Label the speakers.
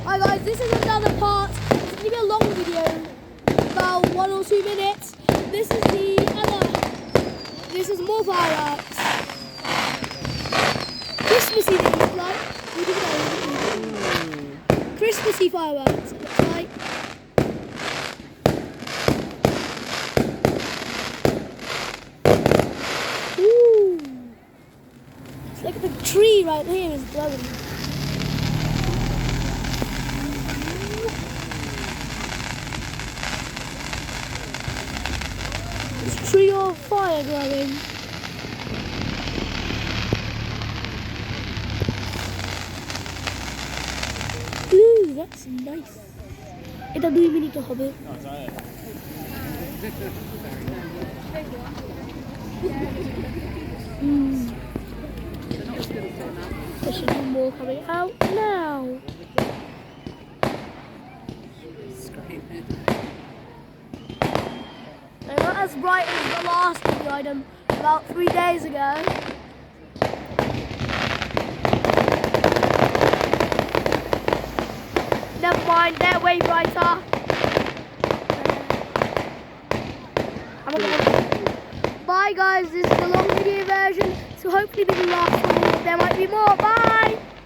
Speaker 1: Hi guys, this is another part. It's going to be a long video, about 1 or 2 minutes. This is more fireworks. Christmassy they look like. Christmassy fireworks it looks like. Ooh. It's like the tree right here is glowing. Tree of fire glowing. Ooh, that's nice. Ito 2 minuto হবে. There should be more coming out now. They're not as bright as the last video I done about 3 days ago. Never mind, they're way brighter. Bye guys, this is the long video version, so hopefully we can last. There might be more. Bye!